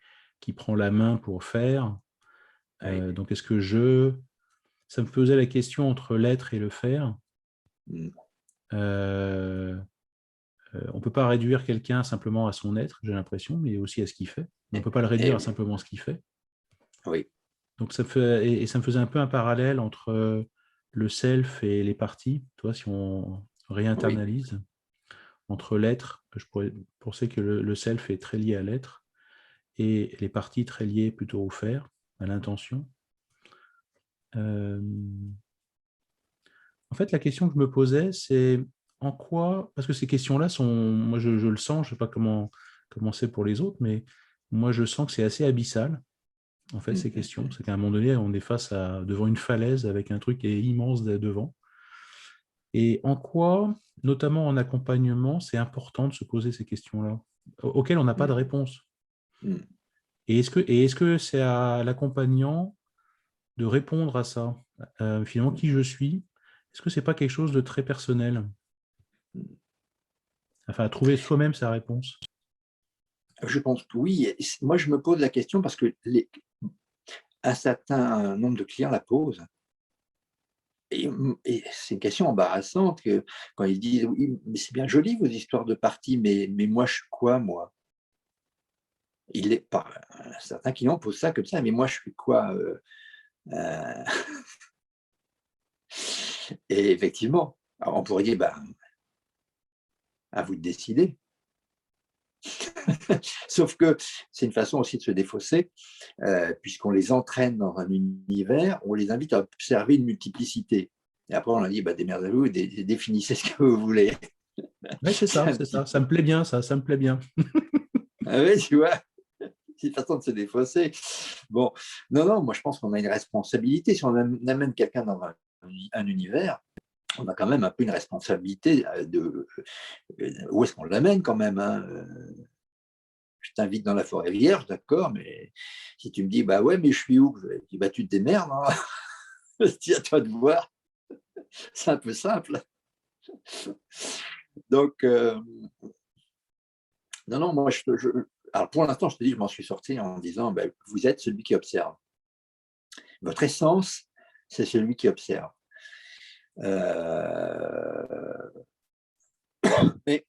prend la main pour faire. Oui. Donc, est-ce que ça me posait la question entre l'être et le faire. On ne peut pas réduire quelqu'un simplement à son être, j'ai l'impression, mais aussi à ce qu'il fait. On ne peut pas le réduire à simplement ce qu'il fait. Oui. Donc, ça me faisait un peu un parallèle entre le self et les parties, toi, si on réinternalise, entre l'être, je pourrais penser que le self est très lié à l'être, et les parties très liées plutôt au faire, à l'intention. En fait, la question que je me posais, c'est en quoi, parce que ces questions-là sont, moi je le sens, je ne sais pas comment c'est pour les autres, mais moi je sens que c'est assez abyssal, en fait, ces questions. C'est qu'à un moment donné, on est devant une falaise avec un truc qui est immense devant. Et en quoi, notamment en accompagnement, c'est important de se poser ces questions-là, auxquelles on n'a pas de réponse. Et est-ce que c'est à l'accompagnant de répondre à ça, finalement, qui je suis? Est-ce que ce n'est pas quelque chose de très personnel? Enfin, à trouver soi-même sa réponse. Je pense que oui. Moi, je me pose la question parce que un certain nombre de clients la posent. Et c'est une question embarrassante que, quand ils disent « oui, mais c'est bien joli vos histoires de partis, mais moi, je suis quoi, moi ?» Certains clients posent ça comme ça, mais moi, je suis quoi Et effectivement, on pourrait dire, à vous de décider. Sauf que c'est une façon aussi de se défausser, puisqu'on les entraîne dans un univers, on les invite à observer une multiplicité. Et après, on leur dit, démerdez-vous et définissez ce que vous voulez. Oui, c'est ça, ça me plaît bien, ça me plaît bien. Ah oui, tu vois, c'est une façon de se défausser. Bon, non, moi je pense qu'on a une responsabilité. Si on amène quelqu'un dans un univers, on a quand même un peu une responsabilité de où est-ce qu'on l'amène quand même, hein. Je t'invite dans la forêt vierge, d'accord, mais si tu me dis, ouais, mais je suis où? Je dis, tu te démerdes, hein. C'est à toi de voir. C'est un peu simple. Donc, non, moi, alors pour l'instant, je te dis, je m'en suis sorti en disant, vous êtes celui qui observe. Votre essence, c'est celui qui observe. Mais,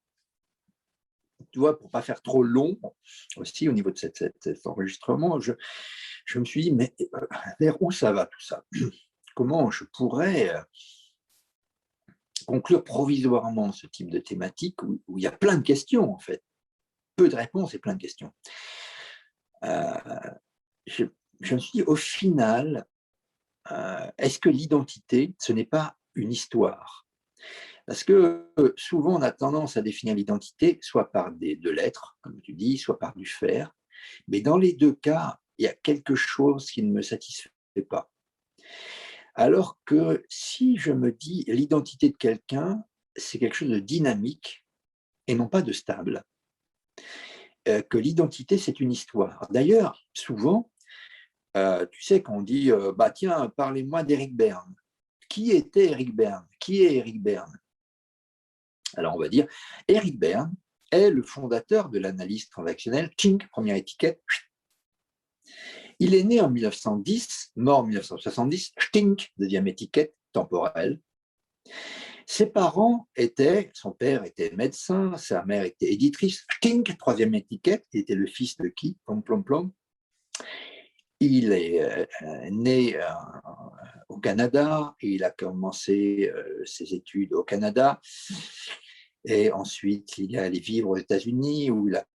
tu vois, pour ne pas faire trop long, aussi au niveau de cet enregistrement, je me suis dit, mais vers où ça va tout ça? Comment je pourrais conclure provisoirement ce type de thématique où il y a plein de questions, en fait. Peu de réponses et plein de questions. Je me suis dit, au final, est-ce que l'identité, ce n'est pas une histoire? Parce que souvent, on a tendance à définir l'identité soit par de l'être, comme tu dis, soit par du faire. Mais dans les deux cas, il y a quelque chose qui ne me satisfait pas. Alors que si je me dis l'identité de quelqu'un, c'est quelque chose de dynamique et non pas de stable. Que l'identité, c'est une histoire. D'ailleurs, souvent, tu sais qu'on dit tiens, parlez-moi d'Éric Berne. Qui était Éric Berne? Qui est Éric Berne? Alors on va dire, Eric Berne est le fondateur de l'analyse transactionnelle, Tchink, première étiquette. Il est né en 1910, mort en 1970, Stink, deuxième étiquette temporelle. Ses parents son père était médecin, sa mère était éditrice, Stink, troisième étiquette, il était le fils de qui? Plom, plom, plom. Il est né au Canada, il a commencé ses études au Canada, et ensuite il est allé vivre aux États-Unis où il a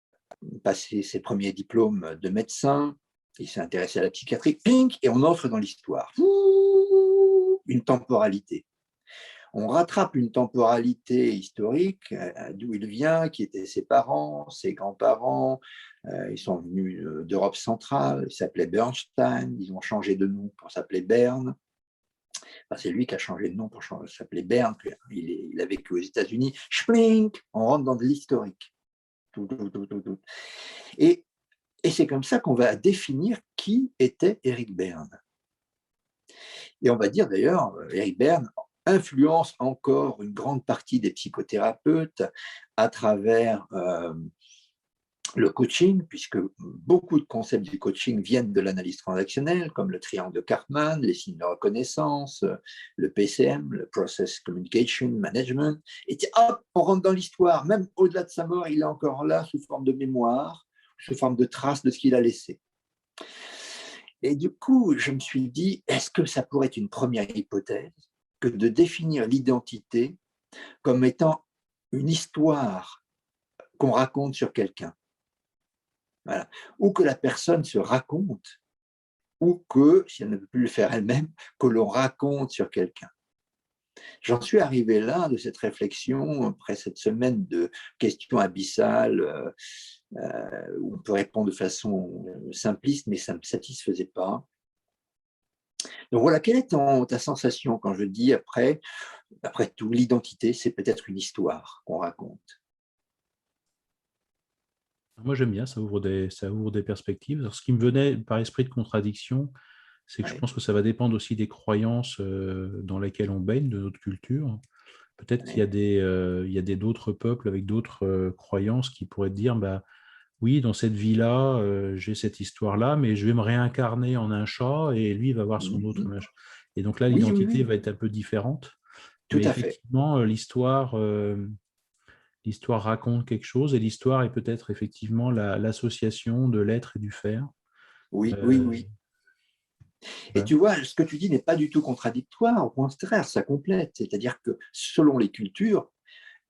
passé ses premiers diplômes de médecin, il s'est intéressé à la psychiatrie, ping, et on entre dans l'histoire. Une temporalité. On rattrape une temporalité historique, d'où il vient, qui étaient ses parents, ses grands-parents. Ils sont venus d'Europe centrale, ils s'appelaient Bernstein, ils ont changé de nom pour s'appeler Berne. Enfin, c'est lui qui a changé de nom pour s'appeler Berne. Il a vécu aux États-Unis. Splink, on rentre dans de l'historique. Et c'est comme ça qu'on va définir qui était Eric Berne. Et on va dire d'ailleurs, Eric Berne influence encore une grande partie des psychothérapeutes à travers le coaching, puisque beaucoup de concepts du coaching viennent de l'analyse transactionnelle, comme le triangle de Karpman, les signes de reconnaissance, le PCM, le Process Communication Management. Et hop, on rentre dans l'histoire. Même au-delà de sa mort, il est encore là sous forme de mémoire, sous forme de traces de ce qu'il a laissé. Et du coup, je me suis dit, est-ce que ça pourrait être une première hypothèse que de définir l'identité comme étant une histoire qu'on raconte sur quelqu'un, voilà. Ou que la personne se raconte, ou que, si elle ne peut plus le faire elle-même, que l'on raconte sur quelqu'un. J'en suis arrivé là, de cette réflexion, après cette semaine de questions abyssales, où on peut répondre de façon simpliste, mais ça ne me satisfaisait pas. Donc voilà, quelle est ta sensation quand je dis, après tout, l'identité, c'est peut-être une histoire qu'on raconte? Moi, j'aime bien, ça ouvre des perspectives. Alors, ce qui me venait par esprit de contradiction, c'est que je Ouais, pense que ça va dépendre aussi des croyances dans lesquelles on baigne, de notre culture. Peut-être qu'il y a ouais. d'autres peuples avec d'autres croyances qui pourraient dire, bah, oui, dans cette vie-là, j'ai cette histoire-là, mais je vais me réincarner en un chat et lui il va avoir son autre Mhm. machin. Et donc là, Oui, oui, l'identité oui, va être un peu différente. tout Mais à fait. effectivement, l'histoire raconte quelque chose et l'histoire est peut-être effectivement l'association de l'être et du faire. Oui, oui, Euh, oui. Et voilà. tu vois, ce que tu dis n'est pas du tout contradictoire, au contraire, ça complète. C'est-à-dire que selon les cultures,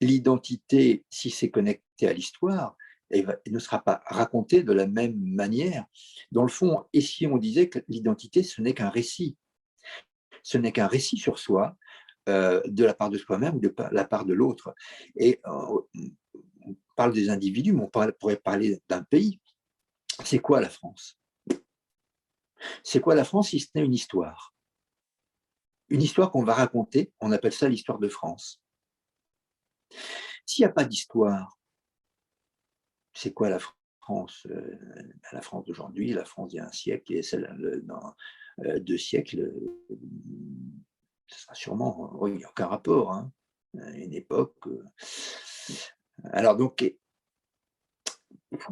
l'identité, si c'est connecté à l'histoire, ne sera pas racontée de la même manière. Dans le fond, et si on disait que l'identité, ce n'est qu'un récit, ce n'est qu'un récit sur soi, de la part de soi-même ou de la part de l'autre. Et on parle des individus, mais on pourrait parler d'un pays. C'est quoi la France? C'est quoi la France si ce n'est une histoire? Une histoire qu'on va raconter, on appelle ça l'histoire de France. S'il n'y a pas d'histoire, c'est quoi la France? La France d'aujourd'hui, la France d'il y a un siècle et celle dans 2 siècles, ce sera sûrement, il n'y a aucun rapport, hein. Une époque. Alors donc,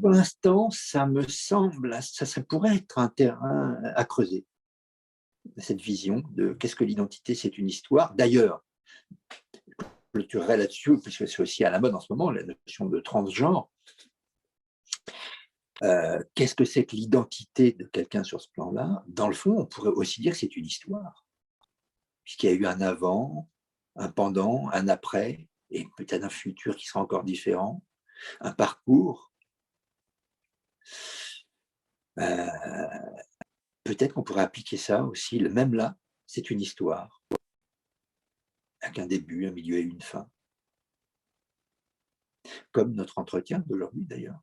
pour l'instant, ça me semble, ça pourrait être un terrain à creuser, cette vision de qu'est-ce que l'identité, c'est une histoire. D'ailleurs, je clôturerai là-dessus, puisque c'est aussi à la mode en ce moment, la notion de transgenre. Qu'est-ce que c'est que l'identité de quelqu'un sur ce plan-là? Dans le fond, on pourrait aussi dire que c'est une histoire, puisqu'il y a eu un avant, un pendant, un après, et peut-être un futur qui sera encore différent, un parcours. Peut-être qu'on pourrait appliquer ça aussi, le même là, c'est une histoire, avec un début, un milieu et une fin, comme notre entretien d'aujourd'hui d'ailleurs.